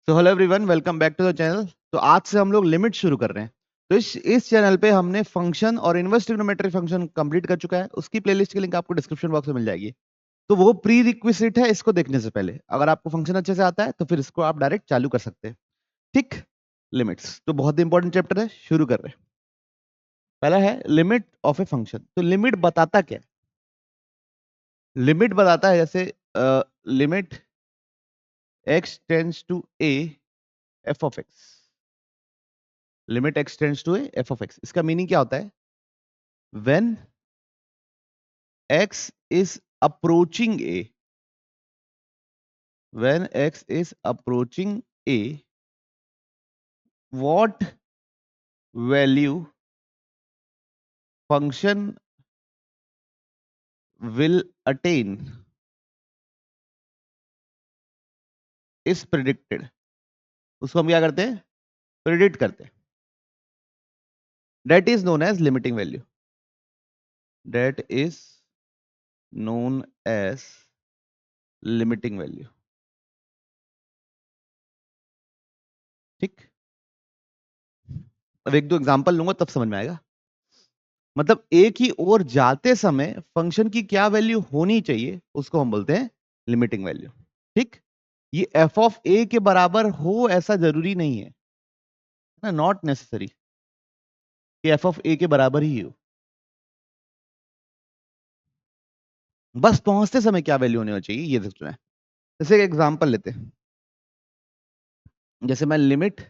So hello everyone, welcome back to the channel. तो आज से हम लोग लिमिट शुरू कर रहे हैं। तो इस चैनल पे हमने फंक्शन और इनवर्स ट्रिग्नोमेट्री फंक्शन कंप्लीट कर चुका है। उसकी प्लेलिस्ट की लिंक आपको डिस्क्रिप्शन बॉक्स में मिल जाएगी। तो वो प्री रिक्विजिट है इसको देखने से पहले। अगर आपको फंक्शन अच्छे से आता है तो फिर इसको आप डायरेक्ट चालू कर सकते हैं। ठीक। लिमिट्स तो बहुत इंपॉर्टेंट चैप्टर है, शुरू कर रहे हैं। पहला है लिमिट ऑफ ए फंक्शन। तो लिमिट बताता क्या है? लिमिट बताता है जैसे limit x tends to a f of x. Limit x tends to a f of x, इसका मीनिंग क्या होता है? When x is approaching a, when x is approaching a, what value function will attain is predicted. उसको हम क्या करते हैं? Predict करते हैं। That is known as limiting value. That is known as limiting value. ठीक। अब एक दो एग्जांपल लूंगा तब समझ में आएगा। मतलब एक ही ओर जाते समय फंक्शन की क्या वैल्यू होनी चाहिए उसको हम बोलते हैं लिमिटिंग वैल्यू। ठीक। ये एफ ऑफ ए के बराबर हो ऐसा जरूरी नहीं है ना, नॉट नेसेसरी कि एफ ऑफ ए के बराबर ही हो। बस पहुंचते समय क्या वैल्यू होनी चाहिए ये देखना है। जैसे एक एग्जांपल लेते हैं। जैसे मैं limit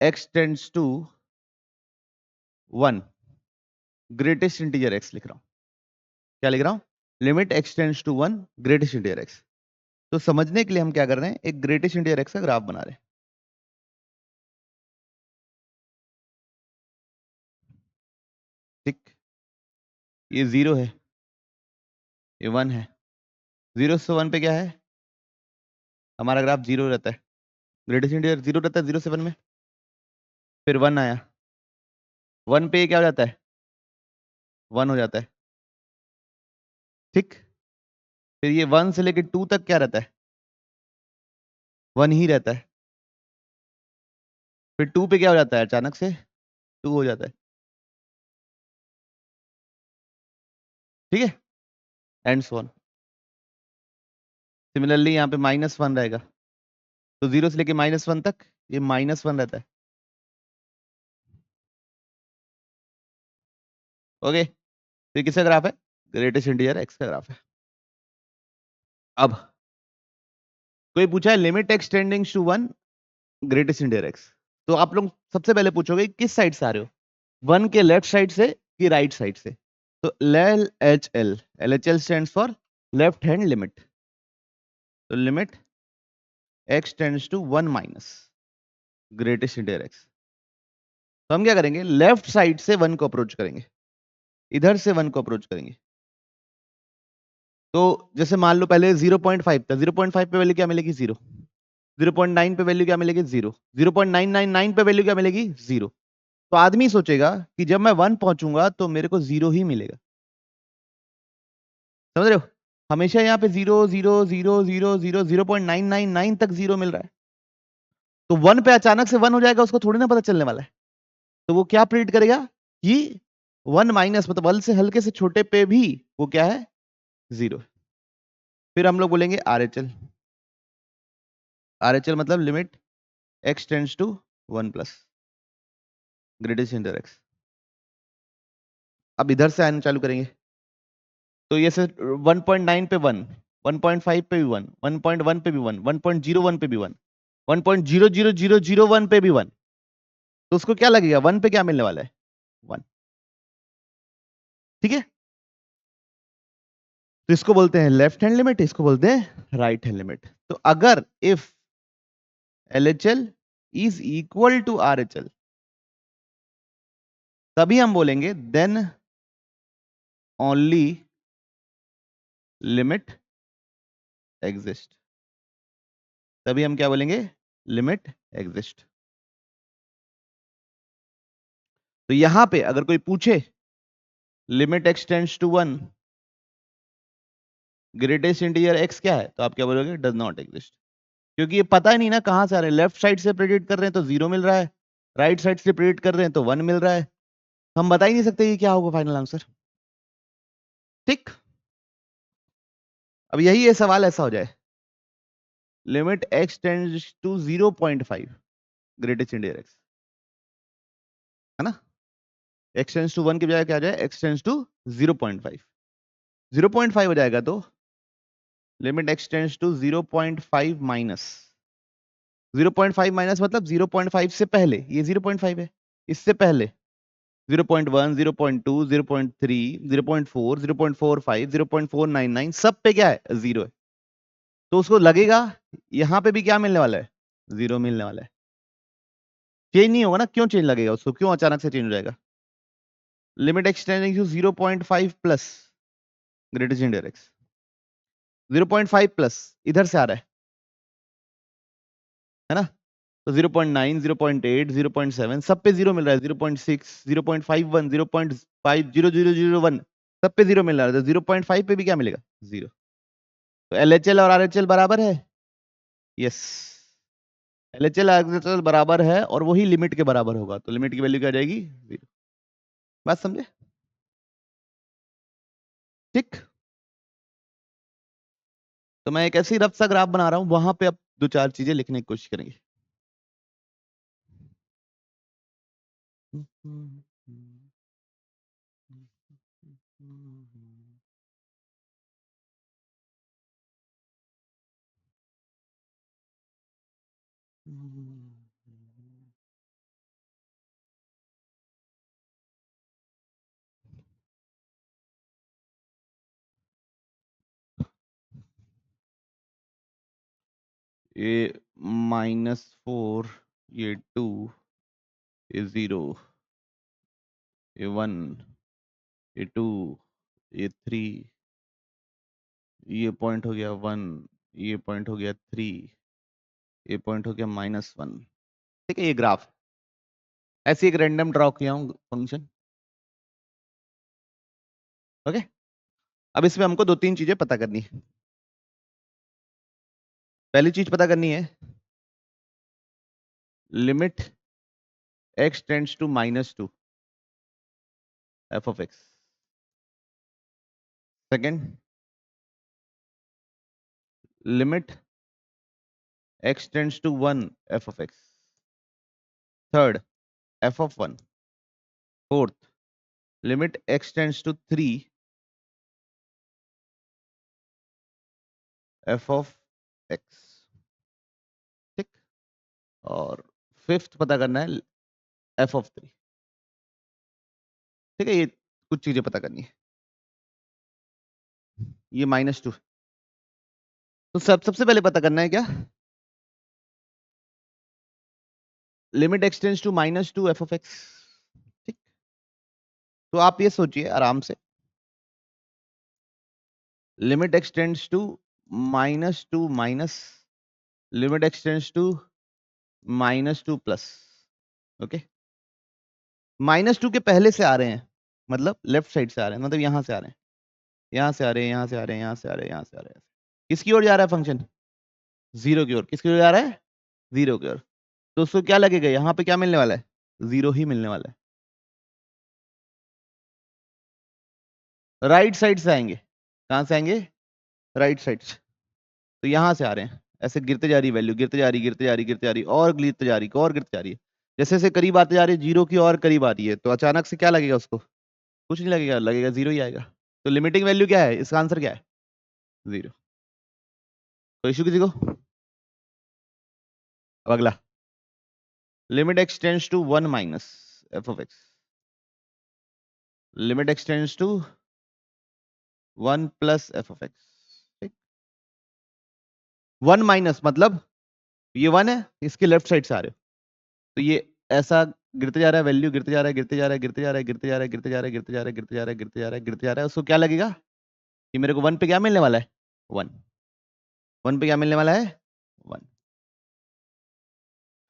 x tends to 1 greatest integer x लिख रहा हूं। क्या लिख रहा हूं? Limit x tends to 1 greatest integer x. तो समझने के लिए हम क्या कर रहे हैं, एक ग्रेटेस्ट इंटीजर एक्स का ग्राफ बना रहे हैं। ठीक। ये 0 है, ये 1 है। 0 से 1 पे क्या है? हमारा ग्राफ 0 रहता है। ग्रेटेस्ट इंटीजर 0 रहता है 0 से 1 में। फिर 1 आया, 1 पे क्या हो जाता है? 1 हो जाता है। ठीक। फिर ये 1 से लेके 2 तक क्या रहता है? 1 ही रहता है। फिर 2 पे क्या हो जाता है? अचानक से 2 हो जाता है। ठीक है, एंड सो ऑन। सिमिलरली यहाँ पे -1 रहेगा, तो 0 से लेके -1 तक ये -1 रहता है। ओके, तो ये किसका ग्राफ है? ग्रेटेस्ट इंटीजर एक्स का ग्राफ है। अब कोई पूछा है limit x tending to 1 greatest integer x, तो आप लोग सबसे पहले पूछोगे किस साइड से आ रहे हो, 1 के लेफ्ट साइड से कि राइट साइड से? तो LHL, LHL stands for left hand limit. तो limit x tends to 1 minus greatest integer x. तो हम क्या करेंगे, लेफ्ट साइड से 1 को अप्रोच करेंगे, इधर से 1 को अप्रोच करेंगे। तो जैसे मान लो पहले 0.5 था, 0.5 पे वैल्यू क्या मिलेगी? 0। 0.9 पे वैल्यू क्या मिलेगी? 0। 0.999 पे वैल्यू क्या मिलेगी? 0। तो आदमी सोचेगा कि जब मैं 1 पहुंचूंगा तो मेरे को 0 ही मिलेगा। समझ रहे हो? हमेशा यहाँ पे 0 0 0 0 0 0.999 तक 0 मिल रहा है। तो 1 पे अचानक से 1 हो जाएगा, उसको थोड़ी ना पता चलने वाला है। तो वो क्या प्रिडिक्ट करेगा कि 1 माइनस मतलब 1 से हल्के से छोटे पे भी वो क्या है? 0। फिर हम लोग बोलेंगे RHL। RHL मतलब limit x tends to 1 plus greatest integer x. अब इधर से आना चालू करेंगे, तो ये से 1.9 पे 1, 1.5 पे भी 1, 1.1 पे भी 1, 1.01 पे भी 1, 1.00001 पे भी 1। तो उसको क्या लगेगा? 1 पे क्या मिलने वाला है? 1। ठीक है, तो इसको बोलते हैं लेफ्ट हैंड लिमिट, इसको बोलते हैं राइट हैंड लिमिट। तो अगर if LHL is equal to RHL, तभी हम बोलेंगे देन ओनली लिमिट एग्जिस्ट। तभी हम क्या बोलेंगे? Limit exist. तो यहां पे अगर कोई पूछे limit x tends to 1 greatest integer x क्या है, तो आप क्या बोलोगे? Does not exist. क्योंकि ये पता ही नहीं ना कहाँ से आ रहे हैं। लेफ्ट साइड से प्रेडिक्ट कर रहे हैं तो 0 मिल रहा है, राइट साइड से प्रेडिक्ट कर रहे हैं तो 1 मिल रहा है। हम बता ही नहीं सकते कि क्या होगा फाइनल आंसर। ठीक, अब यही ये सवाल ऐसा हो जाए, limit x tends to 0.5 greatest integer x, है ना। x टेंड्स टू 1 की बजाय क्या आ जाए, x टेंड्स टू 0.5, 0.5 हो जाएगा तो limit x tends to 0.5 minus 0.5 minus मतलब 0.5 से पहले, ये 0.5 है, इससे पहले 0.1 0.2 0.3 0.4 0.45 0.499 सब पे क्या है, 0 है। तो उसको लगेगा यहां पे भी क्या मिलने वाला है, 0 मिलने वाला है। चेंज नहीं होगा ना, क्यों चेंज लगेगा उसको, क्यों अचानक से चेंज हो जाएगा। Limit x tending to 0.5 plus greatest integer x, 0.5 plus इधर से आ रहा है ना। तो 0.9 0.8 0.7 सब पे 0 मिल रहा है, 0.6 0.51 0.500001 सब पे 0 मिल रहा है, तो 0.5 पे भी क्या मिलेगा, 0। तो LHL और RHL बराबर है, यस, LHL RHL बराबर है और वही लिमिट के बराबर होगा, तो लिमिट की वैल्यू क्या आ जाएगी, 0। बात समझे, ठीक। तो मैं एक ऐसी रफ सा ग्राफ बना रहा हूं, वहां पे अब दो चार चीजें लिखने की कोशिश करेंगे। ये -4, ये 2, ये 0, ये 1, ये 2, ये 3, ये पॉइंट हो गया 1, ये पॉइंट हो गया 3, ये पॉइंट हो गया -1। ठीक है, ये ग्राफ ऐसे एक रैंडम ड्रॉ किया हूँ फंक्शन, ओके। अब इसमें हमको दो तीन चीजें पता करनी है। पहली चीज पता करनी है, limit x tends to -2 f of x। Second, limit x tends to 1 f of x। Third, f of 1। Fourth, limit x tends to 3 f of x। ठीक, और फिफ्थ पता करना है f of 3। ठीक है, ये कुछ चीजें पता करनी है। ये -2, तो सबसे पहले पता करना है क्या, limit x tends to -2 f of x। ठीक, तो आप ये सोचिए आराम से, limit x tends to -2 minus limit x tends to -2 plus, okay. -2 के पहले से आ रहे हैं, मतलब लेफ्ट साइड से आ रहे हैं, मतलब यहां से आ रहे हैं, यहां से आ रहे हैं, यहां से आ रहे हैं, यहां से आ रहे हैं, यहां से आ रहे हैं। किसकी ओर जा रहा है फंक्शन, 0 की ओर। किसकी ओर जा रहा है, 0 की ओर। तो उसको क्या लगेगा, यहाँ पे क्या मिलने वाला है, 0 ही मिलने वाला है। राइट साइड से आएंगे, कहां से आएंगे, राइट साइड से। तो यहां से आ रहे हैं, ऐसे गिरते जा रही वैल्यू, गिरते जा रही, गिरते जा रही, गिरते जा रही, और गिरते जा रही, और गिरते जा रही है। जैसे जैसे करीब आते जा रही है, 0 की और करीब आ रही है, तो अचानक से क्या लगेगा उसको, कुछ नहीं लगेगा, लगेगा 0 ही आएगा। तो लिमिटिंग वैल्यू क्या है, इसका आंसर क्या है, 0। तो इशू किसी को। अब अगला, limit x tends to 1 minus f of x, limit x tends to 1 plus f of x। ठीक, 1 माइनस मतलब ये 1 है, इसके लेफ्ट साइड से आ रहे हो, तो ये ऐसा गिरते जा रहा है, वैल्यू गिरते जा रहा है, गिरते जा रहा है, गिरते जा रहा है, गिरते जा रहा है, गिरते जा रहा है, गिरते जा रहा है, गिरते जा रहा है, गिरते जा रहा है, गिरते जा रहा है, उसको क्या लगेगा कि मेरे को 1 पे क्या मिलने वाला है, 1। 1 पे क्या मिलने वाला है, 1।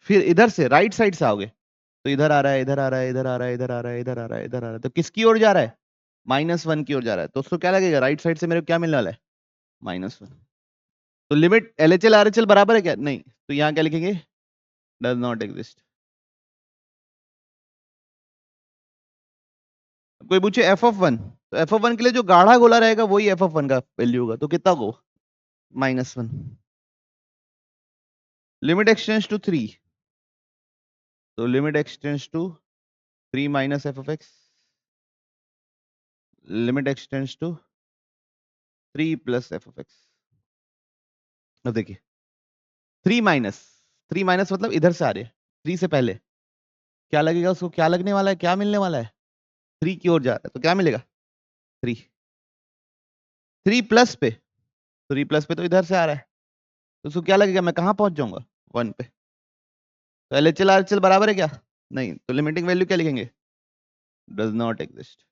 फिर इधर से राइट साइड से आओगे, तो इधर आ रहा है, इधर आ रहा है, इधर आ रहा है, इधर आ रहा है, इधर आ रहा है, इधर आ रहा है, तो किसकी ओर जा रहा है, -1 की ओर जा रहा है। तो उसको क्या लगेगा, राइट साइड से मेरे को क्या मिलने वाला है, -1। तो लिमिट LHL RHL बराबर है क्या? नहीं, तो यहाँ क्या लिखेंगे? Does not exist. कोई पूछे f ऑफ 1, तो f ऑफ 1 के लिए जो गाढ़ा गोला रहेगा वही f ऑफ 1 का वैल्यू होगा, तो कितना को? -1। लिमिट एक्सटेंड्स टू 3, तो limit x tends to 3 minus f of x, limit x tends to 3 plus f of x। अब देखिए 3 माइनस मतलब इधर से आ रहे हैं, 3 से पहले क्या लगेगा उसको, क्या लगने वाला है, क्या मिलने वाला है? 3 की ओर जा रहा है, तो क्या मिलेगा? 3। 3 प्लस पे, 3 प्लस पे तो इधर से आ रहा है, तो उसको क्या लगेगा, मैं कहाँ पहुंच जाऊंगा? 1 पे। तो LHL RHL बराबर है क्या? नहीं, तो लिमिटिंग वैल्यू क्या लिखेंगे? Does not exist.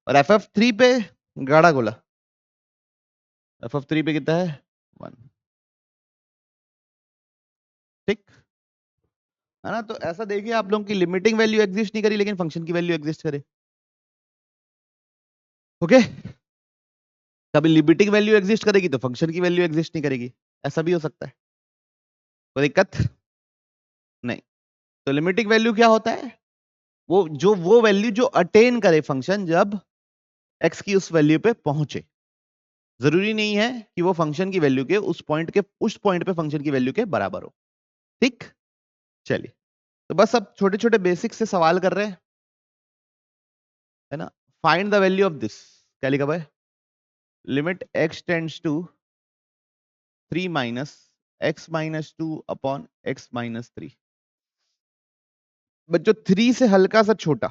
और FF3 पे गाढ़ा गोला, FF3 पे कितना है? 1। ठीक है ना? तो ऐसा देखिए आप लोगों की लिमिटिंग वैल्यू एग्जिस्ट नहीं करी, लेकिन फंक्शन की वैल्यू एग्जिस्ट करे। ओके, कभी लिमिटिंग वैल्यू एग्जिस्ट करेगी तो फंक्शन की वैल्यू एग्जिस्ट नहीं करेगी, ऐसा भी हो सकता है। कोई दिक्कत नहीं। तो लिमिटिंग वैल्यू क्या होता है? वो वैल्यू जो अटेन करे फंक्शन जब x की उस वैल्यू पे पहुंचे। जरूरी नहीं है कि वो फंक्शन की वैल्यू के उस पॉइंट पे फंक्शन की वैल्यू के बराबर हो। ठीक, चलिए, तो बस अब छोटे छोटे बेसिक से सवाल कर रहे हैं, है ना? Find the value of this, क्या लिखा हुआ है? Limit x tends to 3 minus x minus 2 upon x minus 3। बच्चों 3 से हल्का सा छोटा,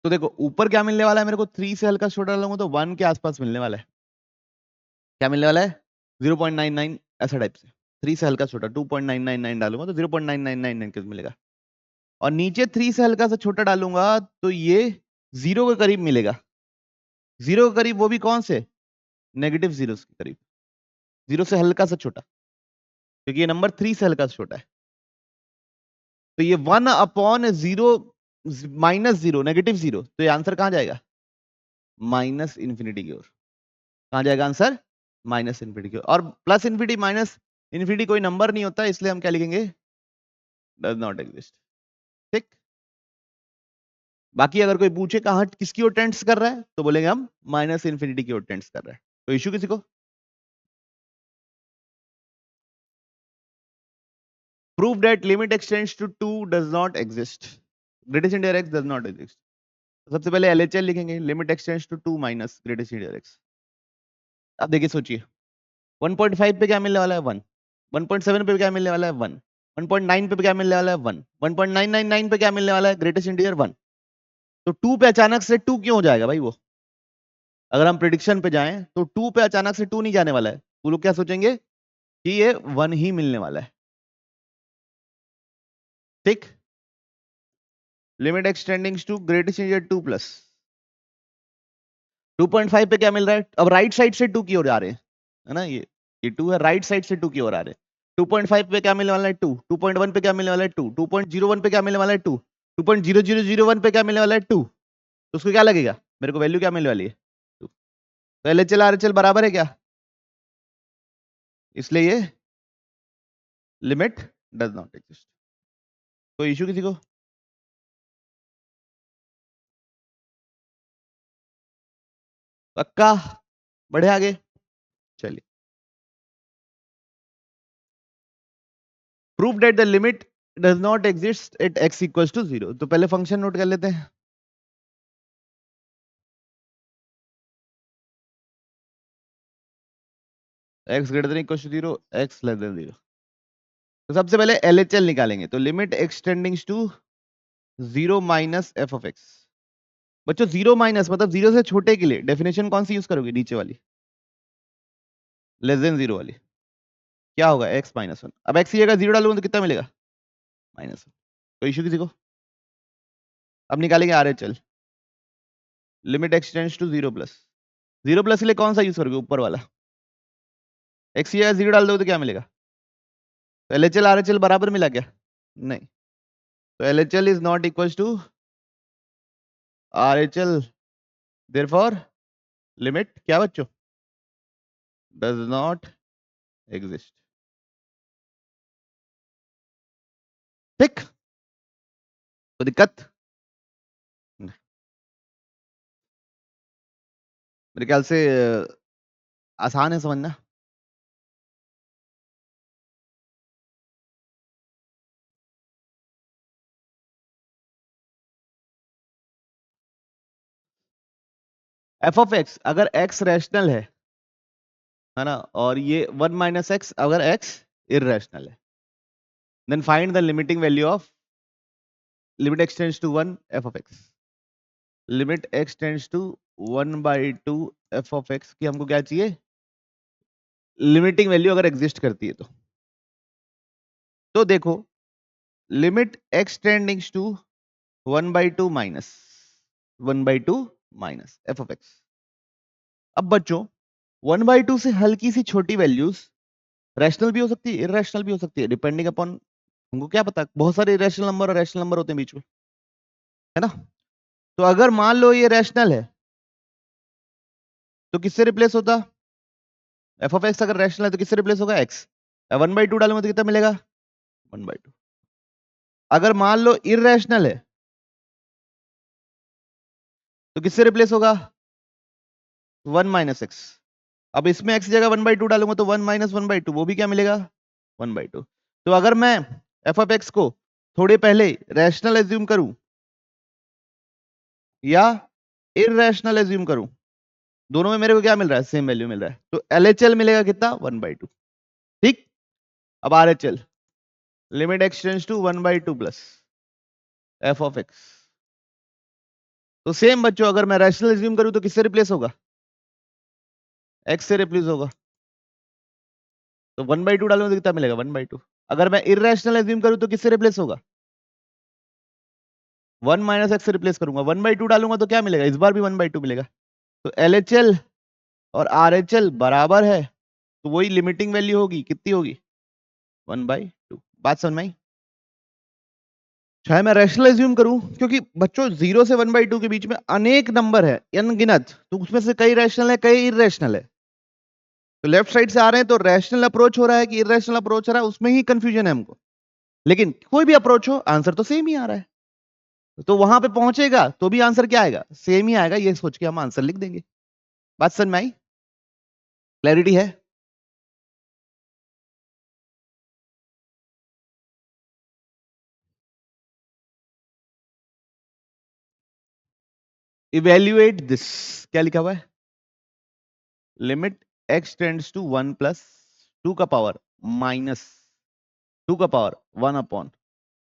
तो देखो ऊपर क्या मिलने वाला है मेरे को, 3 से हल्का छोटा डालूंगा तो 1 के आसपास मिलने वाला है। क्या मिलने वाला है? 0.99, ऐसा टाइप से। 3 से हल्का छोटा 2.999 डालूंगा तो 0.9999 मिलेगा। और नीचे 3 से हल्का सा छोटा डालूंगा तो ये 0 के करीब मिलेगा। 0 के करीब, वो भी कौन से? नेगेटिव जीरो के करीब, 0 से हल्का सा छोटा, क्योंकि ये नंबर 3 से हल्का सा छोटा है। तो ये 1 अपॉन 0 -0 नेगेटिव 0, तो ये आंसर कहां जाएगा? माइनस इंफिनिटी की ओर। कहां जाएगा आंसर? माइनस इंफिनिटी की ओर। और प्लस इंफिनिटी माइनस इंफिनिटी कोई नंबर नहीं होता, इसलिए हम क्या लिखेंगे? Does not exist. ठीक, बाकी अगर कोई पूछे कहां किसकी ओर टेंड्स कर रहा है, तो बोलेंगे हम माइनस इंफिनिटी की ओर टेंड्स कर रहा है। तो इशू किसी को? Prove that limit x tends to 2 does not exist, greatest integer x does not exist. सबसे पहले LHL लिखेंगे, limit x tends to 2 minus greatest integer x. अब देखिए सोचिए, 1.5 पे क्या मिलने वाला है? 1। 1.7 पे क्या मिलने वाला है? 1। 1.9 पे क्या मिलने वाला है? 1। 1.999 पे क्या मिलने वाला है? Greatest integer 1। तो 2 पे अचानक से 2 क्यों हो जाएगा भाई? वो अगर हम प्रिडिक्शन पे जाएं तो 2 पे अचानक से 2 नहीं जाने वाला है। वो लोग क्या सोचेंगे कि ये 1 ही मिलने वाला है। ठीक, limit x tending to greatest integer 2 plus 2.5 पे क्या मिल रहा है? अब राइट साइड से 2 की ओर जा रहे हैं, है ना? ये 2 है, राइट साइड से 2 की ओर आ रहे हैं। 2.5 पे क्या मिलने वाला है? 2। 2.1 पे क्या मिलने वाला है? 2। 2.01 पे क्या मिलने वाला है? 2। 2.0001 पे क्या मिलने वाला है? 2। तो उसको क्या लगेगा, मेरे को वैल्यू क्या मिलने वाली है? 2। तो LHL RHL बराबर है क्या? इसलिए ये लिमिट डज नॉट एग्जिस्ट। कोई इशू किसी को? पक्का? बढ़े आगे, चलिए। Prove that the limit does not exist at x equals to 0। तो पहले फंक्शन नोट कर लेते हैं। x greater than equals to 0, x less than 0। तो सबसे पहले LHL निकालेंगे, तो limit x tending to 0 minus f of x। बच्चों 0 माइनस मतलब 0 से छोटे के लिए डेफिनेशन कौन सी यूज करोगे? नीचे वाली, लेस देन 0 वाली। क्या होगा? x minus 1। अब x की जगह 0 डालूंगा तो कितना मिलेगा? -1। कोई इशू किसी को? अब निकालेंगे RHL, limit x tends to 0 plus 0 plus के लिए कौन सा यूज करोगे? ऊपर वाला। x की जगह 0 डाल दो तो क्या मिलेगा? तो LHL RHL बराबर मिला क्या? नहीं, तो LHL is not equal to RHL, therefore limit क्या बच्चों? Does not exist. ठीक, कोई दिक्कत? मेरे ख्याल से आसान है समझना। एफ ऑफ एक्स अगर एक्स रैशनल है ना, और ये 1 माइनस एक्स अगर एक्स इरेशनल है, then find the limiting value of limit x tends to 1 f of x. Limit x tends to 1/2 f of x की हमको क्या चाहिए? लिमिटिंग वैल्यू अगर एग्जिस्ट करती है तो देखो, limit x tends to 1/2 minus 1/2 minus f of x. अब बच्चों 1/2 से हल्की सी छोटी वैल्यूज रैशनल भी हो सकती है, इरेशनल भी हो सकती है, डिपेंडिंग अपॉन, हमको क्या पता, बहुत सारे इरेशनल नंबर और रैशनल नंबर होते हैं बीच में, है ना। तो अगर मान लो ये रैशनल है तो किससे रिप्लेस होता? एफ ऑफ एक्स अगर रैशनल है तो किससे रिप्लेस होगा? एक्स। 1/2 डालूंगा तो कितना मिलेगा? 1/2। अगर मान लो इरेशनल है तो किससे रिप्लेस होगा? 1 माइनस एक्स। अब इसमें एक्स जगह 1/2 डालूंगा तो 1 माइनस 1/2, वो भी क्या मिलेगा? 1/2। तो अगर मैं एफ ऑफ एक्स को थोड़े पहले रैशनल एज्यूम करूं या इरेशनल एज्यूम करूं, दोनों में मेरे को क्या मिल रहा है? सेम वैल्यू मिल रहा है। तो एलएचएल मिलेगा कितना? 1/2। ठीक। अब RHL, limit x tends to 1/2 plus f of x. तो सेम बच्चों, अगर मैं रैशनल एज्यूम करूं तो किससे रिप्लेस होगा? एक्स से रिप्लेस होगा। तो 1/2 डालूंगा तो कितना मिलेगा? 1/2। अगर मैं इरेशनल एज्यूम करूं तो किससे रिप्लेस होगा? 1 माइनस एक्स से रिप्लेस करूंगा। 1/2 डालूंगा तो क्या मिलेगा? इस बार भी 1/2 मिलेगा। तो एलएचएल और आरएचएल बराबर है, तो वही लिमिटिंग वैल्यू होगी। कितनी होगी? 1/2। बात समझ में आई? चाहे मैं रैशनल एज्यूम करूं, क्योंकि बच्चों 0 से 1/2 के बीच में अनेक नंबर है, अनगिनत, तो उसमें से कई रैशनल है, कई इरेशनल है। तो लेफ्ट साइड से आ रहे हैं तो रैशनल अप्रोच हो रहा है कि इरेशनल अप्रोच हो रहा है, उसमें ही कंफ्यूजन है हमको। लेकिन कोई भी अप्रोच हो, आंसर तो सेम ही आ रहा है। तो वहां पे पहुंचेगा तो भी आंसर क्या आएगा? सेम ही आएगा। ये सोच के हम आंसर लिख देंगे। बात समझ में आई? क्लैरिटी है? इवेल्युएट दिस, क्या लिखा हुआ है? Limit x tends to 1 plus 2 का पावर माइनस 2 का पावर 1 अपॉन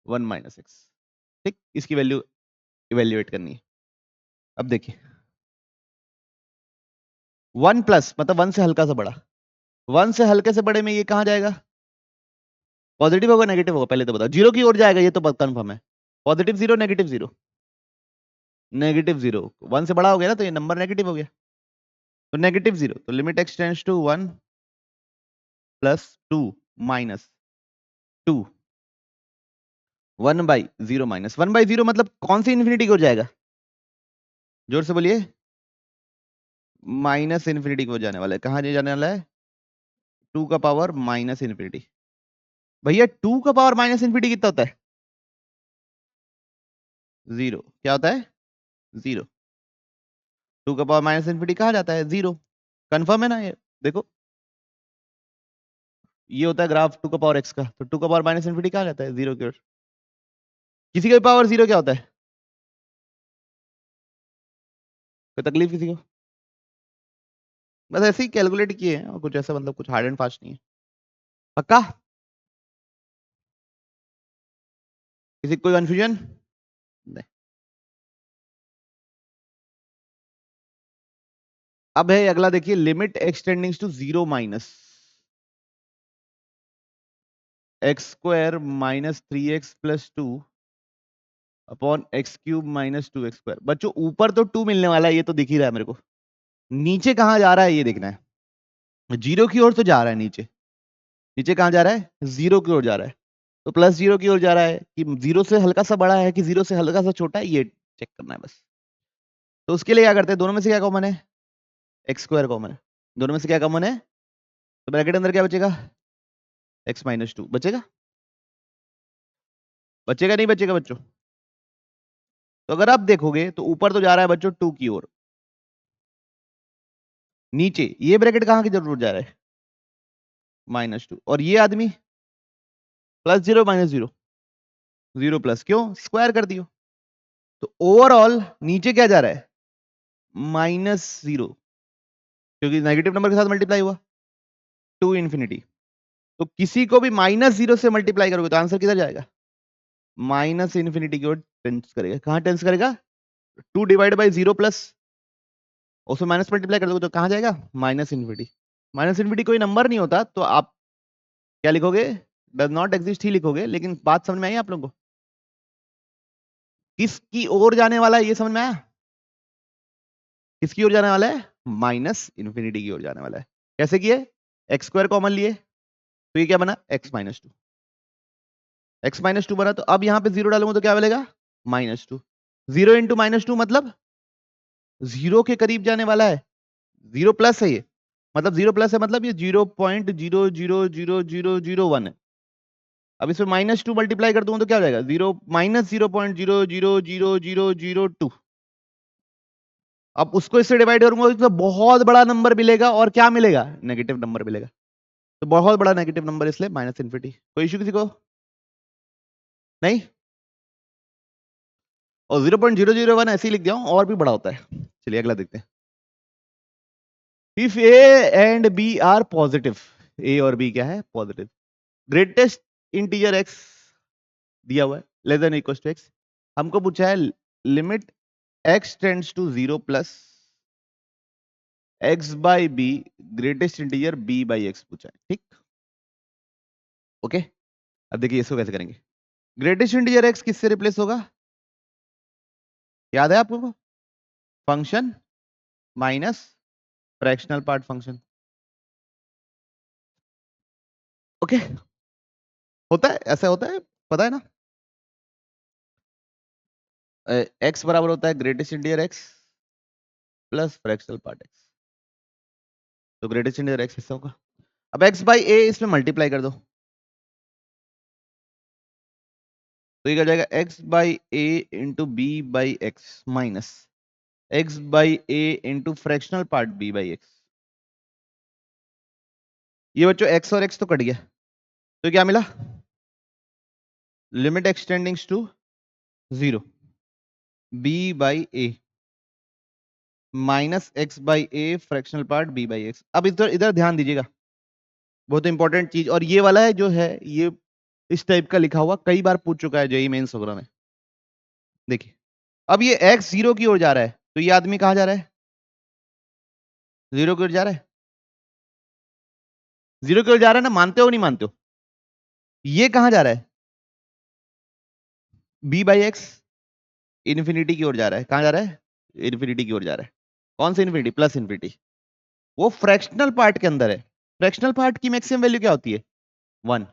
1 माइनस एक्स। ठीक, इसकी वैल्यू इवेल्युएट करनी है। अब देखिए, 1 प्लस मतलब 1 से हल्का सा बड़ा, 1 से हल्के से बड़े में ये कहां जाएगा? पॉजिटिव होगा नेगेटिव होगा? पहले तो बताओ। जीरो की ओर जाएगा, ये तो कंफर्म है। Positive 0 negative 0? नेगेटिव 0। 1 से बड़ा हो गया ना, तो ये नंबर नेगेटिव हो गया। तो नेगेटिव 0, तो limit x tends to 1 plus 2 minus 2 1/0 minus 1/0 मतलब कौन सी इंफिनिटी की ओर जाएगा? जोर से बोलिए। माइनस इंफिनिटी की ओर जाने वाला है। कहां जाने वाला है? 2 का पावर माइनस इंफिनिटी। भैया 2 का पावर माइनस इंफिनिटी कितना होता है? 0। क्या होता है? 0। 2 का पावर माइनस इंफिनिटी कहां जाता है? 0। कंफर्म है ना ये? देखो, ये होता है ग्राफ 2 का पावर x का, तो 2 का पावर माइनस इंफिनिटी कहां जाता है? 0 की ओर। किसी का भी पावर 0 क्या होता है? कोई तकलीफ किसी को? बस ऐसे ही कैलकुलेट किए हैं, और कुछ ऐसा मतलब कुछ हार्ड एंड फास्ट नहीं है। पक्का? किसी को कोई कंफ्यूजन? नहीं। अब है अगला, देखिए, limit x tending to 0 minus x square minus 3x plus 2 upon x cube minus 2x square. बच्चों ऊपर तो 2 मिलने वाला है, ये तो दिख ही रहा है मेरे को। नीचे कहां जा रहा है ये देखना है। 0 की ओर तो जा रहा है नीचे। नीचे कहां जा रहा है? 0 की ओर जा रहा है। तो प्लस 0 की ओर जा रहा है कि 0 से हल्का सा बड़ा है कि 0 से हल्का सा छोटा है, ये चेक करना है बस। तो उसके लिए क्या करते हैं? दोनों में से क्या कॉमन है? एक्स स्क्वायर कॉमन है, दोनों में से क्या कॉमन है, तो ब्रैकेट अंदर क्या बचेगा, x माइनस 2 बचेगा, बचेगा नहीं बचेगा बच्चों। तो अगर आप देखोगे तो ऊपर तो जा रहा है बच्चों 2 की ओर, नीचे ये ब्रैकेट कहां की जरूरत जा रहा है, -2, और ये आदमी +0 -0, 0 प्लस, क्यों, स्क्वायर कर दियो। तो ओवरऑल नीचे क्या जा रहा है, -0, क्योंकि नेगेटिव नंबर के साथ मल्टीप्लाई हुआ, टू इंफिनिटी। तो किसी को भी -0 से मल्टीप्लाई करोगे तो आंसर किधर जाएगा, माइनस इन्फिनिटी की ओर टेंस करेगा। कहां टेंस करेगा, 2 डिवाइड बाई 0 प्लस, उसमें माइनस मल्टीप्लाई कर दोगे तो कहां जाएगा, माइनस इन्फिनिटी। माइनस इन्फिनिटी कोई नंबर नहीं होता, तो आप क्या लिखोगे, डज नॉट एग्जिस्ट ही लिखोगे। लेकिन बात समझ में आई आप लोगों को, किसकी ओर जाने वाला है ये समझ में आया, किसकी ओर जाने वाला है, माइनस इन्फिनिटी की ओर जाने वाला है। कैसे किए, एक्स स्क्वायर कॉमन लिए, तो ये क्या बना, x माइनस 2, एक्स माइनस 2 बना। तो अब यहां पे 0 डालूंगा तो क्या मिलेगा, -2, 0 इंटू -2 मतलब 0 के करीब जाने वाला है, 0 प्लस है ये, मतलब 0 प्लस है, मतलब ये 0.0000001 है। अब इसमें -2 मल्टीप्लाई कर दूंगा तो क्या हो जाएगा, 0 -0.0000002। अब उसको इससे डिवाइड करूंगा तो बहुत बड़ा नंबर मिलेगा, और क्या मिलेगा, नेगेटिव नंबर मिलेगा। तो बहुत बड़ा नेगेटिव नंबर, इसलिए माइनस इन्फिनिटी। कोई इशू किसी को नहीं, और 0.001 ऐसे ही लिख दिया हूं, और भी बड़ा होता है। चलिए अगला देखते हैं। If a and b are positive, a और बी क्या है, पॉजिटिव, ग्रेटेस्ट इंटीजर एक्स दिया हुआ है, less than equal to x. हमको पूछा है limit x tends to 0 plus x by b, greatest integer b by x पूछा है, ठीक, ओके। अब देखिए इसको कैसे करेंगे, ग्रेटेस्ट इंटीजर एक्स किससे रिप्लेस होगा, याद है आपको, function minus fractional part function, okay. होता है, ऐसा होता है, पता है ना, एक्स बराबर होता है greatest integer x plus fractional part x, तो ग्रेटेस्ट इंटीजर एक्स हिस्सा होगा। अब एक्स बाई ए इसमें मल्टीप्लाई कर दो, तो ये क्या हो जाएगा, x by a into b by x minus x by a into fractional part b by x. ये बच्चों एक्स और एक्स तो कट गया, तो क्या मिला, limit x tends to 0 b by a minus x by a fractional part b by x. अब इधर इधर ध्यान दीजिएगा, बहुत इंपॉर्टेंट चीज, और ये वाला है जो है, ये इस टाइप का लिखा हुआ कई बार पूछ चुका है जेई मेंस वगैरह में। देखिए अब ये x 0 की ओर जा रहा है, तो ये आदमी कहां जा रहा है, 0 की ओर जा रहा है, 0 की ओर जा रहा है ना, मानते हो नहीं मानते हो, ये कहां जा रहा है, b बाई एक्स इन्फिनिटी की ओर जा रहा है, कहां जा रहा है, इन्फिनिटी की ओर जा रहा है। कौन सी इन्फिनिटी, प्लस इन्फिनिटी, वो फ्रैक्शनल पार्ट के अंदर है। फ्रैक्शनल पार्ट की मैक्सिमम वैल्यू क्या होती है, 1,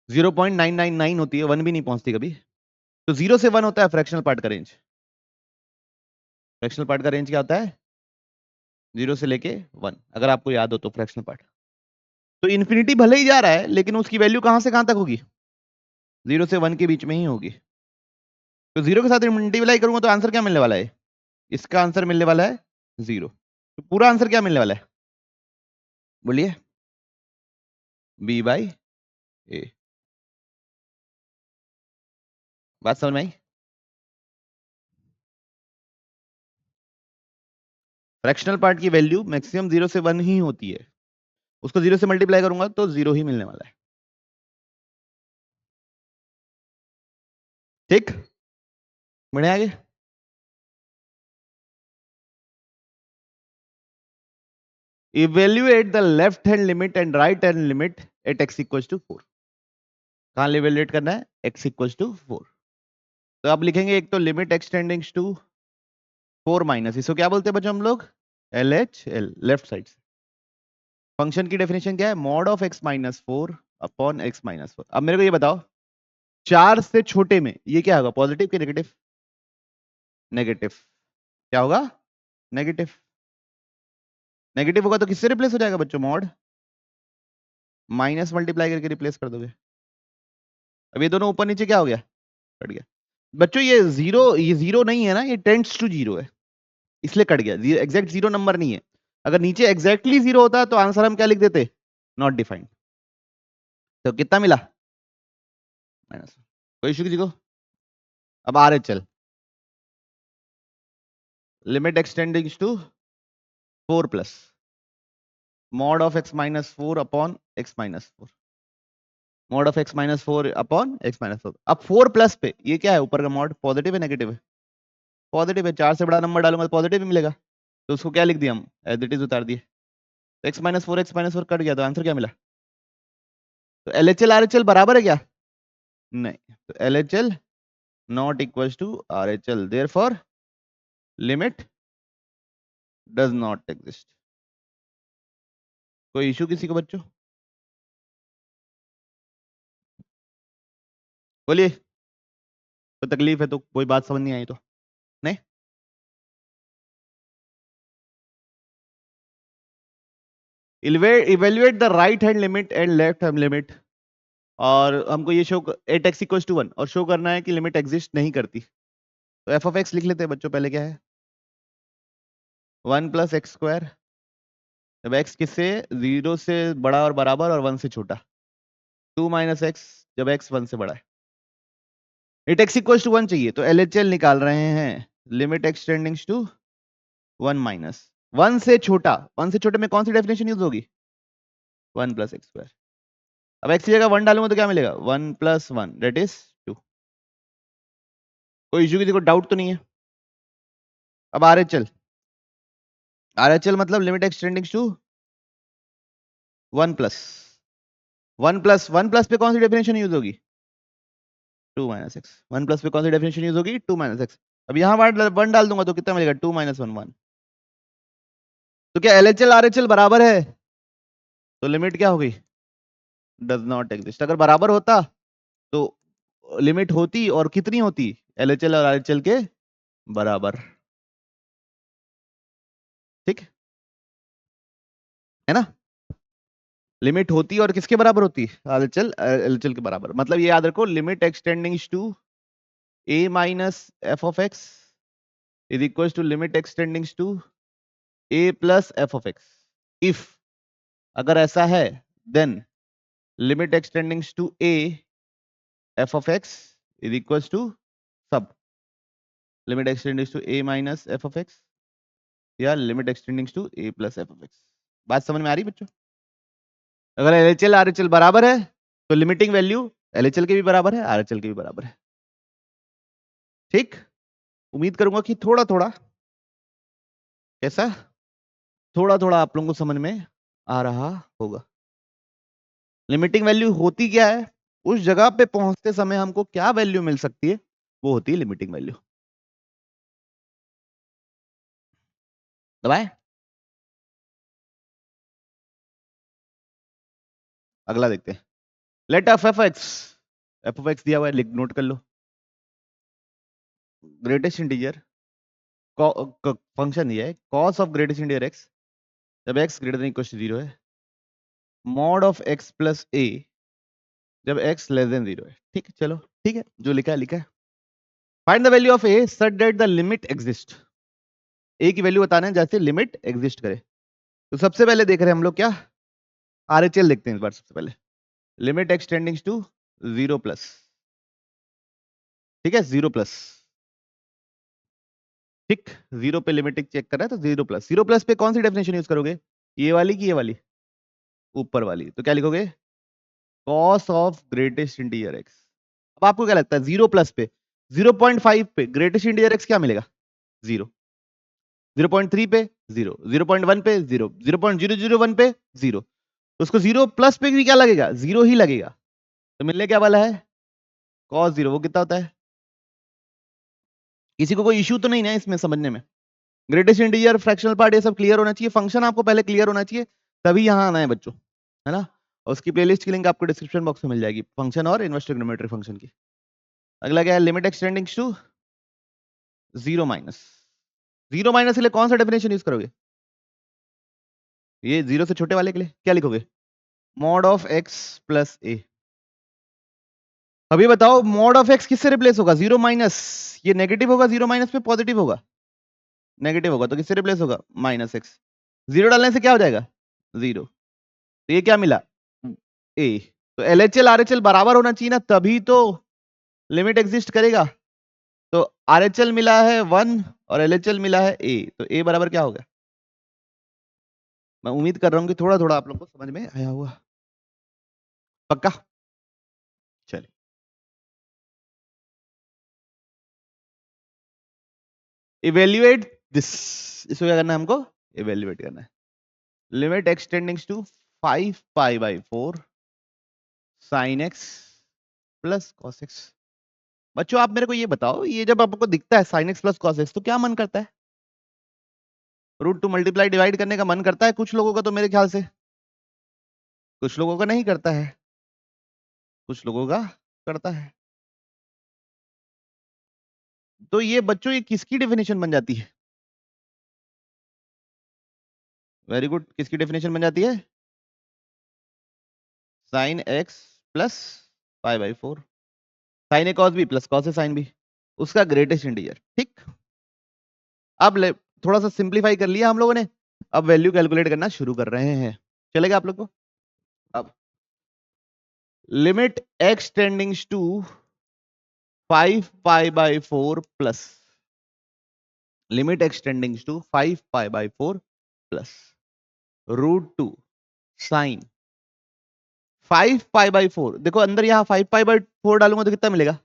0.999 होती है, 1 भी नहीं पहुंचती कभी। तो 0 से 1 होता है फ्रैक्शनल पार्ट का रेंज। फ्रैक्शनल पार्ट का रेंज क्या होता है, 0 से लेके 1, अगर आपको याद हो तो फ्रैक्शनल पार्ट। तो इन्फिनिटी भले ही जा रहा है, लेकिन उसकी वैल्यू कहां से कहां तक होगी, 0 से 1 के बीच में ही होगी। तो 0 के साथ मल्टीप्लाई करूंगा तो आंसर क्या मिलने वाला है, इसका आंसर मिलने वाला है 0। तो पूरा आंसर क्या मिलने वाला है, बोलिए, बी बाई ए। बात समझ में आई, फ्रैक्शनल पार्ट की वैल्यू मैक्सिमम 0 से 1 ही होती है, उसको 0 से मल्टीप्लाई करूंगा तो 0 ही मिलने वाला है, ठीक, बढ़े आगे। Evaluate the left hand limit and right hand limit at x equals to 4। कहां इवेल्युएट करना है, x इक्वल्स टू 4। तो आप लिखेंगे एक तो लिमिट एक्सटेंडिंग्स टू 4 माइनस, इसको क्या बोलते हैं बच्चों हम लोग, LHL, लेफ्ट साइड से। फंक्शन की डेफिनेशन क्या है, mod of x minus 4 upon x minus 4। अब मेरे को ये बताओ, 4 से छोटे में ये क्या होगा, पॉजिटिव कि नेगेटिव, नेगेटिव, क्या होगा, नेगेटिव। नेगेटिव होगा तो किससे रिप्लेस हो जाएगा बच्चों? मॉड माइनस मल्टीप्लाई करके रिप्लेस कर दोगे। अब ये दोनों ऊपर नीचे क्या हो गया? कट गया। बच्चों ये जीरो नहीं है ना, ये टेंड्स टू जीरो है, इसलिए कट गया। एग्जैक्ट जीरो नंबर नहीं है। अगर नीचे एग्जैक्टली जीरो होता तो आंसर हम क्या लिख देते? Not defined. तो कितना मिला? माइनस। कोई इशू किसी को? अब आ रहे चल, limit x tending to 4 plus mod of x minus 4 upon x minus 4, mod of x minus 4 upon x minus 4। अब 4 प्लस पे ये क्या है? ऊपर का मॉड पॉजिटिव है नेगेटिव है? पॉजिटिव है। 4 से बड़ा नंबर डालूंगा तो पॉजिटिव ही मिलेगा, तो उसको क्या लिख दिया हम? एज इट इज उतार दिए। x माइनस 4 कट गया, तो आंसर क्या मिला? तो LHL RHL बराबर है क्या? नहीं, तो LHL not equal to RHL, therefore limit does not exist. कोई इशू किसी को बच्चों? बोलिए, कोई तकलीफ है तो, कोई बात समझ नहीं आई तो? नहीं, evaluate the right hand limit and left hand limit, और हमको ये शो 8x इक्वल टू 1 और शो करना है कि लिमिट एग्जिस्ट नहीं करती। तो एफ ऑफ एक्स लिख लेते हैं बच्चों। पहले क्या है? 1 प्लस एक्स स्क्वायर, जब x किससे? 0 से बड़ा और बराबर और 1 से छोटा। 2 माइनस एक्स, जब x 1 से बड़ा है। 8x इक्वल टू 1 चाहिए, तो LHL निकाल रहे हैं। लिमिट एक्सटेंडिंग टू 1 माइनस 1 से छोटा। 1 से छोटे में कौन सी डेफिनेशन यूज होगी? 1 प्लस एक्स स्क्वायर। अब x की जगह 1 डालूंगा तो क्या मिलेगा? 1 प्लस 1 दैट इज 2। कोई इशू, किसी को डाउट तो नहीं है? अब RHL, RHL मतलब limit x tending to 1 plus 1 plus पे कौन सी डेफिनेशन यूज होगी? 2 माइनस एक्स। 1 प्लस पे कौन सी डेफिनेशन यूज होगी? 2 माइनस एक्स। अब यहाँ 1 डाल दूंगा तो कितना मिलेगा? 2 माइनस 1 1। तो क्या LHL RHL बराबर है? तो लिमिट क्या हो गई? Does not exist. अगर बराबर होता तो लिमिट होती, और कितनी होती? LHL और RHL के बराबर। ठीक है ना? लिमिट होती और किसके बराबर होती? LHL के बराबर। मतलब ये याद रखो, limit x tending to a minus f of x is equal to limit x tending to a plus f of x। If अगर ऐसा है, then limit x tending to a f of x is equal to सब limit x tending to a minus f of x या limit x tending to a plus f of x। बात समझ में आ रही बच्चों? अगर LHL RHL बराबर है तो लिमिटिंग वैल्यू LHL के भी बराबर है, RHL के भी बराबर है। ठीक, उम्मीद करूंगा कि थोड़ा थोड़ा, कैसा, थोड़ा थोड़ा आप लोगों को समझ में आ रहा होगा। लिमिटिंग वैल्यू होती क्या है? उस जगह पे पहुंचते समय हमको क्या वैल्यू मिल सकती है, वो होती है लिमिटिंग वैल्यू। दबाए, अगला देखते हैं। लेट एफ ऑफ एक्स दिया हुआ है, नोट कर लो। ग्रेटेस्ट इंटीजर फंक्शन ये है, cos of greatest integer x जब x greater than equal to 0 है, mod of x plus a जब एक्स लेस देन 0 है। ठीक है, चलो ठीक है, जो लिखा है लिखा है। Find the value of a such that the limit exist. A की वैल्यू बताना है जैसे लिमिट एग्जिस्ट करे। तो सबसे पहले देख रहे हैं हम लोग क्या, RHL देखते हैं इस बार। सबसे पहले लिमिट एक्सटेंडिंग टू 0 प्लस, ठीक है, 0 प्लस। ठीक, 0 पे लिमिटिंग चेक कर रहा है तो 0 प्लस। 0 प्लस पे कौन सी डेफिनेशन यूज करोगे? ये वाली की ये वाली? ऊपर वाली। तो क्या लिखोगे? Cos of greatest integer x. अब आपको क्या लगता है 0 प्लस पे, 0.5 पे ग्रेटेस्ट इंटीजर एक्स क्या मिलेगा? 0। 0.3 पे 0, 0.1 पे 0, 0.001 पे 0। तो उसको 0 प्लस पे भी क्या लगेगा? 0 ही लगेगा। तो मिलने क्या वाला है? कॉस 0। वो कितना होता है? किसी को कोई इश्यू तो नहीं ना इसमें समझने में? ग्रेटेस्ट इंटीजर, फ्रैक्शनल पार्ट, ये सब क्लियर होना चाहिए। फंक्शन आपको पहले क्लियर होना चाहिए, तभी यहाँ आना है बच्चों, है ना? और उसकी प्लेलिस्ट की लिंक आपको डिस्क्रिप्शन बॉक्स में मिल जाएगी, फंक्शन और इनवर्स ट्रिग्नोमेट्री फंक्शन की। अगला क्या है? Limit x tending to 0 minus. 0 minus के लिए कौन सा डेफिनेशन यूज करोगे? ये 0 से छोटे वाले के लिए क्या लिखोगे? Mod of x plus a। अभी बताओ मॉड ऑफ x किससे रिप्लेस होगा? 0 माइनस, ये नेगेटिव होगा, 0 माइनस पे पॉजिटिव होगा, नेगेटिव होगा, तो किससे रिप्लेस होगा? Minus x। 0 डालने से क्या हो जाएगा? 0। तो ये क्या मिला? a। तो LHL RHL बराबर होना चाहिए ना, तभी तो लिमिट एग्जिस्ट करेगा। तो RHL मिला है 1 और LHL मिला है a, तो a बराबर क्या होगा? मैं उम्मीद कर रहा हूं कि थोड़ा थोड़ा आप लोग को समझ में आया हुआ। पक्का? चलिए, इवेल्युएट दिस, इसको क्या करना है हमको? इवेल्युएट करना है। Limit x tending to 5 pi by 4 sine x plus cos x. बच्चों आप मेरे को ये बताओ, ये जब आपको दिखता है sine x plus cos x, तो क्या मन करता है? रूट टू मल्टीप्लाई डिवाइड करने का मन करता है कुछ लोगों का, तो मेरे ख्याल से कुछ लोगों का नहीं करता है, कुछ लोगों का करता है। तो ये बच्चों ये किसकी डेफिनेशन बन जाती है? वेरी गुड, किसकी डेफिनेशन बन जाती है? Sine x plus pi by 4 sine a cos b plus cos a sine b, उसका ग्रेटेस्ट इंटीजर। ठीक, अब थोड़ा सा सिंप्लीफाई कर लिया हम लोगों ने, अब वैल्यू कैलकुलेट करना शुरू कर रहे हैं। चलेगा आप लोग को? अब limit x tends to 5 pi by 4 plus limit x tends to 5 pi by 4 plus root two sine 5 pi by 4। देखो अंदर यहां 5 पाई बाई 4 डालूंगा तो कितना मिलेगा?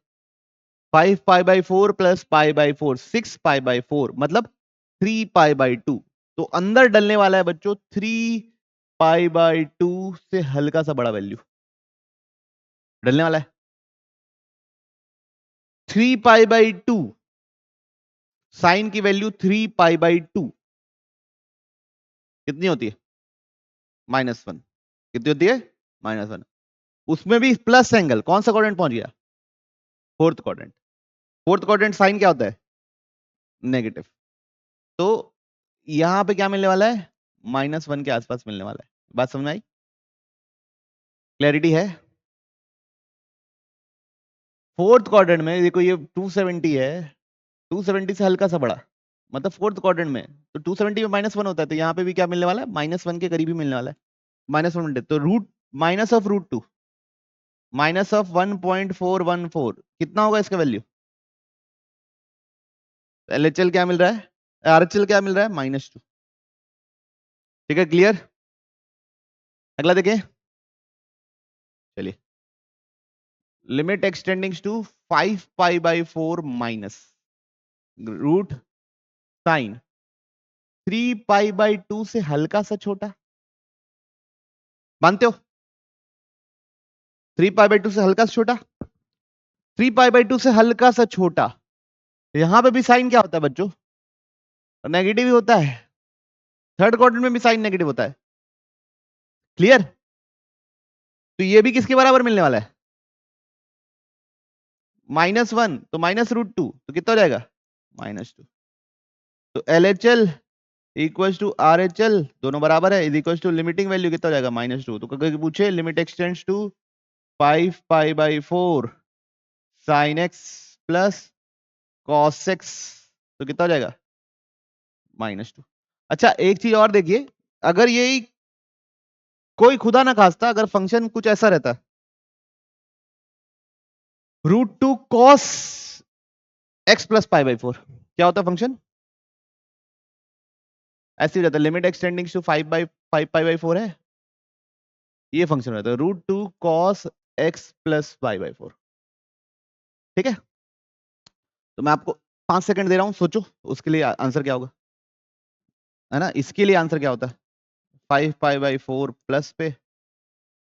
5 pi by 4 plus pi by 4, 6 pi by 4, मतलब 3 पाई बाई 2। तो अंदर डलने वाला है बच्चों 3 पाई बाई 2 से हल्का सा बड़ा वैल्यू डलने वाला है। 3 पाई बाई 2, साइन की वैल्यू 3 पाई बाई 2 कितनी होती है? -1। कितनी होती है? -1। उसमें भी प्लस एंगल, कौन सा क्वाड्रेंट पहुंच गया? Fourth quadrant. Fourth quadrant sine क्या होता है? नेगेटिव। तो यहां पे क्या मिलने वाला है? -1 के आसपास मिलने वाला है। बात समझ में आई? क्लैरिटी है? फोर्थ क्वाड्रेंट में देखो ये 270 है, 270 से हल्का सा बड़ा, मतलब फोर्थ क्वाड्रेंट में, तो 270 में -1 होता है, तो यहाँ पे भी क्या मिलने वाला है? -1 के करीब ही मिलने वाला है। -1, तो root minus of root two minus of 1.414 कितना होगा इसका वैल्यू? LHL क्या मिल रहा है? RHL क्या मिल रहा है? -2। ठीक है, क्लियर? अगला देखें, चलिए। Limit x tending to 5 pi by 4 minus root sine 3 pi by 2 से हल्का सा छोटा, मानते हो? 3 पाई बाई 2 से हल्का सा छोटा, 3 पाई बाई 2 से हल्का सा छोटा। यहां पे भी साइन क्या होता है बच्चों? नेगेटिव ही होता है। थर्ड क्वाड्रेंट में भी साइन नेगेटिव होता है। क्लियर? तो ये भी किसके बराबर मिलने वाला है? -1, तो -√2, तो कितना हो जाएगा? -2। तो LHL इक्वल टू RHL दोनों बराबर है, is equal to limiting value कितना हो जाएगा? -2। तो कभी पूछे limit x tends to 5 pi by 4 sine x plus cos x, तो कितना हो जाएगा? -2। अच्छा एक चीज और देखिए, अगर ये कोई खुदा ना खास्ता अगर फंक्शन कुछ ऐसा रहता, √2 cos x plus pi by 4, क्या होता फंक्शन? ऐसे ही रहता, limit x tending to 5 pi by 4 है, ये फंक्शन रहता है √2 cos x plus pi by 4। ठीक है, तो मैं आपको 5 सेकंड दे रहा हूं, सोचो उसके लिए आंसर क्या होगा, है ना? इसके लिए आंसर क्या होता है? 5 पाई बाई 4 प्लस पे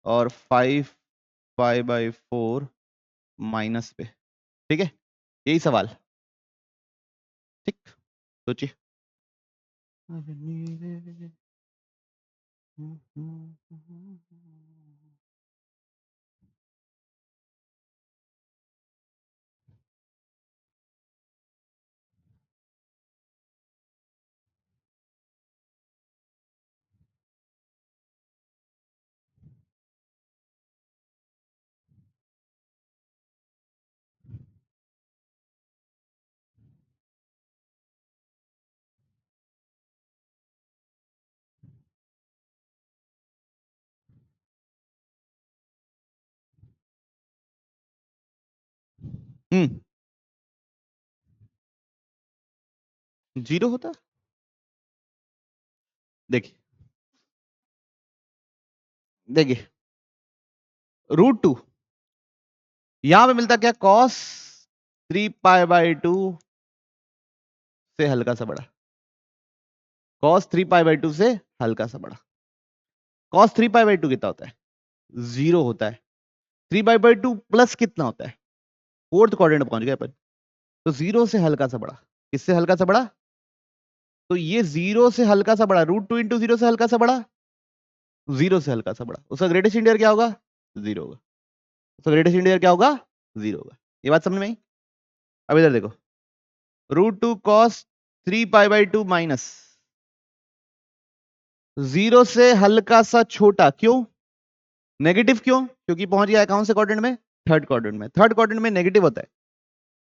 और 5 पाई बाई 4 माइनस पे। ठीक है, यही सवाल। ठीक, सोचिए। जीरो होता है। देखिए देखिए √2 यहां पे मिलता क्या, cos 3π/2 से हल्का सा बड़ा, cos 3π/2 से हल्का सा बड़ा। cos 3π/2 कितना होता है, जीरो होता है। 3π/2 प्लस कितना होता है, फोर्थ क्वाड्रेंट में पहुंच गए अपन, तो जीरो से हल्का सा बड़ा। किससे हल्का सा बड़ा, तो ये जीरो से हल्का सा बड़ा, √2 इंटू जीरो से हल्का सा बड़ा, जीरो से हल्का सा बड़ा, उसका ग्रेटेस्ट इंटीजर क्या होगा, जीरो होगा। उसका ग्रेटेस्ट इंटीजर क्या होगा, जीरो होगा। ये बात समझ में आई। अब इधर देखो, √2 cos 3π/2 माइनस जीरो से हल्का सा छोटा, क्यों नेगेटिव, क्यों, क्योंकि पहुंच गया कौन से क्वाड्रेंट में, थर्ड क्वाड्रेंट में। थर्ड क्वाड्रेंट में नेगेटिव होता है,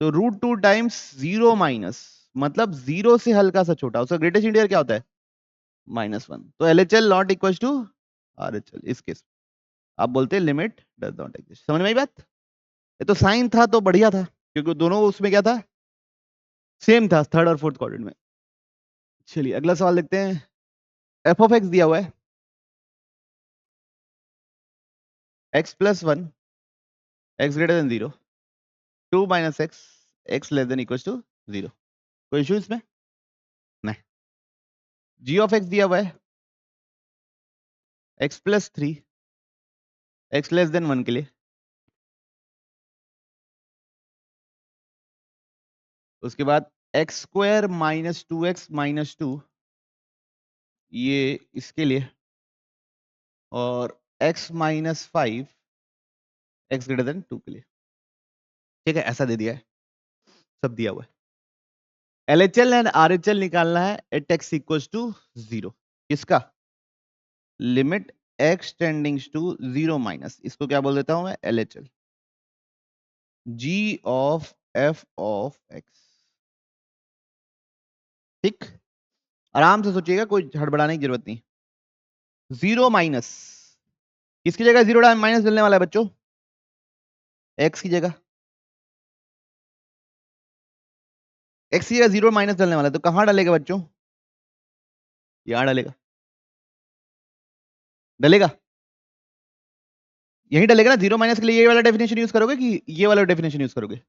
तो √2 टाइम्स जीरो माइनस, मतलब जीरो से हल्का सा छोटा, उसका ग्रेटेस्ट इंटीजर क्या होता है, -1। तो LHL not equal to RHL इस केस। आप बोलते हैं लिमिट डज नॉट एग्जिस्ट। समझ में आई बात। ये तो साइन था तो बढ़िया था, क्योंकि दोनों उसमें क्या था, सेम था, थर्ड और फोर्थ क्वाड्रेंट में। चलिए अगला सवाल देखते हैं। एफ ऑफ एक्स दिया हुआ है, x plus 1 x greater than 0, 2 minus x x less than equal to 0। कोई इशू इसमें नहीं। g ऑफ एक्स दिया हुआ है, x plus 3 x less then 1 के लिए, उसके बाद x square minus 2x minus 2 ये इसके लिए, और x minus 5 x greater then 2 के लिए। ठीक है, ऐसा दे दिया है, सब दिया हुआ है। LHL एंड RHL निकालना है एट x इक्वल्स टू 0। किसका, लिमिट x टेंडिंग्स टू 0 माइनस, इसको क्या बोल देता हूं मैं, LHL, g of f of x। ठीक, आराम से सोचिएगा, कोई हड़बड़ाने की जरूरत नहीं। 0 माइनस, किसकी जगह 0 माइनस डलने वाला है बच्चों, x की जगह, x की जगह 0 माइनस डलने वाला है, तो कहां डालेगा बच्चों, यहां डालेगा, डलेगा यही डलेगा ना। 0 माइनस के लिए ये वाला डेफिनेशन यूज करोगे कि ये वाला डेफिनेशन यूज करोगे,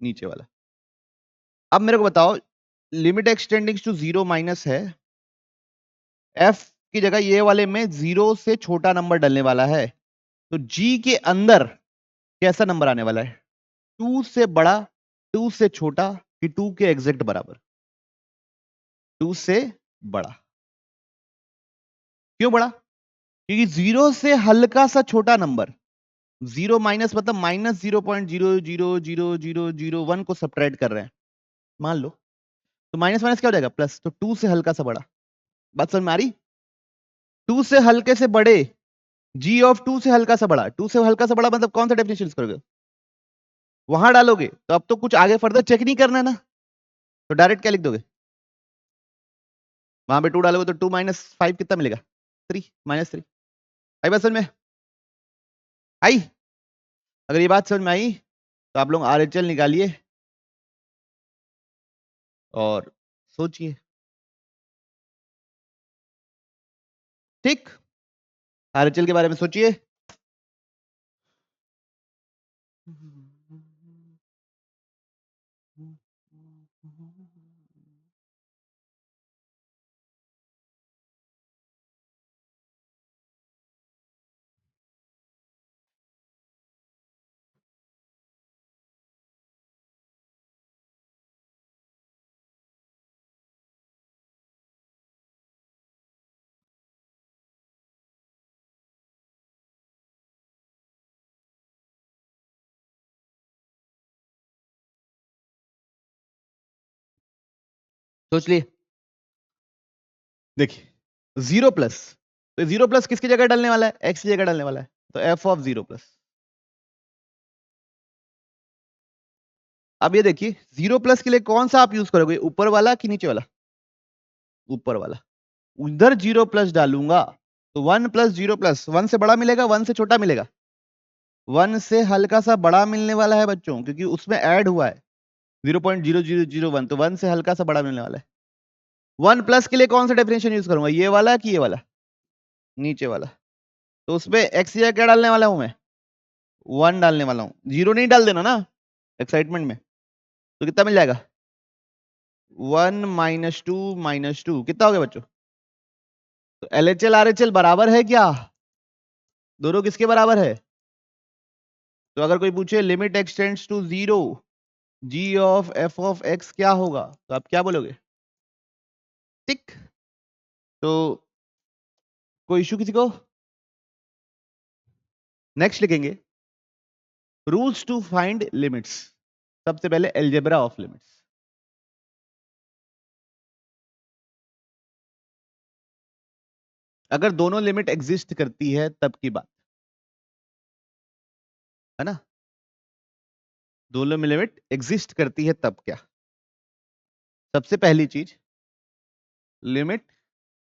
नीचे वाला। अब मेरे को बताओ, लिमिट एक्सटेंडिंग टू 0 माइनस है, f की जगह ये वाले में 0 से छोटा नंबर डलने वाला है, तो g के अंदर कैसा नंबर आने वाला है, 2 से बड़ा, 2 से छोटा, कि 2 के एग्जैक्ट बराबर, 2 से बड़ा। क्यों बड़ा, क्योंकि 0 से हल्का सा छोटा नंबर, 0 माइनस मतलब -0.0000001 को सब्ट्रैक्ट कर रहे हैं, मान लो, तो माइनस माइनस क्या हो जाएगा, प्लस, तो 2 से हल्का सा बड़ा। बात समझ में आ रही, 2 से हल्के से बड़े, g ऑफ 2 से हल्का सा बड़ा, 2 से हल्का सा बड़ा मतलब कौन सा डेफिनेशन यूज करोगे, वहां डालोगे। तो अब तो कुछ आगे फर्दर चेक नहीं करना है ना, तो डायरेक्ट क्या लिख दोगे, वहां पे 2 डालोगे तो 2 माइनस 5 कितना मिलेगा, 3 -3। आई बात समझ में आई। अगर ये बात समझ में आई तो आप लोग RHL निकालिए और सोचिए। ठीक, RHL के बारे में सोचिए। सोच लिए, देखिए 0 प्लस, तो 0 प्लस किसकी जगह डालने वाला है, x की जगह डालने वाला है, तो f ऑफ 0 प्लस। अब ये देखिए 0 प्लस के लिए कौन सा आप यूज करोगे, ऊपर वाला कि नीचे वाला, ऊपर वाला। उधर 0 प्लस डालूंगा तो 1 प्लस 0 प्लस 1 से बड़ा मिलेगा, 1 से छोटा मिलेगा, 1 से हल्का सा बड़ा मिलने वाला है बच्चों, क्योंकि उसमें ऐड हुआ है 0.0001, तो 1 से हल्का सा बड़ा मिलने वाला है। 1 प्लस के लिए कौन सा डेफिनेशन यूज करूंगा, ये वाला कि ये वाला, नीचे वाला? तो उसमें x या क्या डालने वाला हूं मैं, 1 डालने वाला हूं, 0 नहीं डाल देना ना एक्साइटमेंट में। तो कितना मिल जाएगा, 1 - 2 कितना हो गया बच्चों? तो LHL RHL बराबर है क्या, दोनों किसके बराबर है? तो अगर कोई पूछे limit x tends to 0 g of f of x क्या होगा, तो आप क्या बोलोगे, टिक। तो कोई इशू किसी को? नेक्स्ट लिखेंगे रूल्स टू फाइंड लिमिट्स। सबसे पहले एलजेब्रा ऑफ लिमिट्स। अगर दोनों लिमिट एग्जिस्ट करती है तब की बात है ना, दोनों में लिमिट एग्जिस्ट करती है तब क्या? सबसे पहली चीज, limit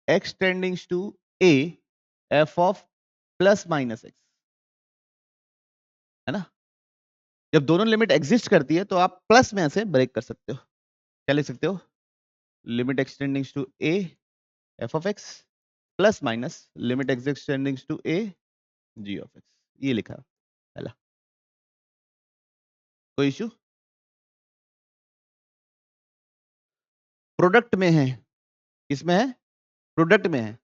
x टेंडिंग्स to a f of plus minus x, है ना। जब दोनों लिमिट एग्जिस्ट करती है तो आप प्लस में ऐसे ब्रेक कर सकते हो। क्या लिख सकते हो, limit x टेंडिंग्स to a f of x plus minus limit x टेंडिंग्स to a g of x, ये लिखा पहला। कोई इशू? प्रोडक्ट में है, किसमें है, प्रोडक्ट में है,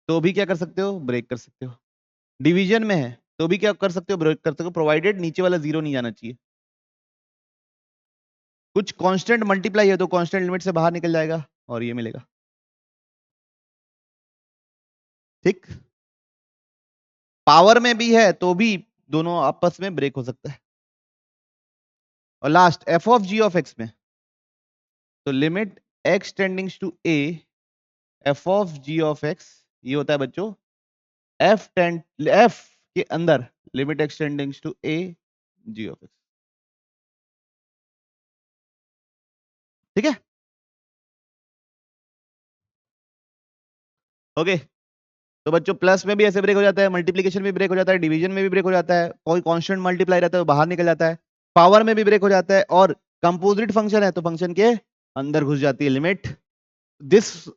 तो भी क्या कर सकते हो, ब्रेक कर सकते हो। डिवीजन में है तो भी क्या कर सकते हो, ब्रेक कर सकते हो, प्रोवाइडेड नीचे वाला जीरो नहीं जाना चाहिए। कुछ कांस्टेंट मल्टीप्लाई है तो कांस्टेंट लिमिट से बाहर निकल जाएगा और ये मिलेगा, ठीक। पावर में भी है तो भी दोनों आपस में ब्रेक हो सकता है। और last f of g of x में, तो limit x tends to a f of g of x, ये होता है बच्चों एफ के अंदर limit x tends to a g of x, ठीक है। ओके, तो बच्चों प्लस में भी ऐसे ब्रेक हो जाता है, मल्टीप्लीकेशन में ब्रेक हो जाता है, डिवीजन में भी ब्रेक हो जाता है, कोई कांस्टेंट मल्टीप्लाई रहता है वो बाहर निकल जाता है, पावर में भी ब्रेक हो जाता है, और कंपोजिट फंक्शन है तो फंक्शन के अंदर घुस जाती है लिमिट। दिस,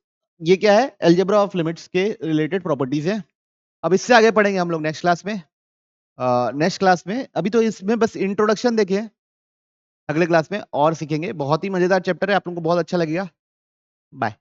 ये क्या है, अलजेब्रा ऑफ लिमिट्स के रिलेटेड प्रॉपर्टीज है। अब इससे आगे पढ़ेंगे हम लोग नेक्स्ट क्लास में। नेक्स्ट क्लास में, अभी तो इसमें बस इंट्रोडक्शन देखिए, अगले क्लास में और सीखेंगे। बहुत ही मजेदार चैप्टर है, आप लोगों को बहुत अच्छा लगेगा। बाय।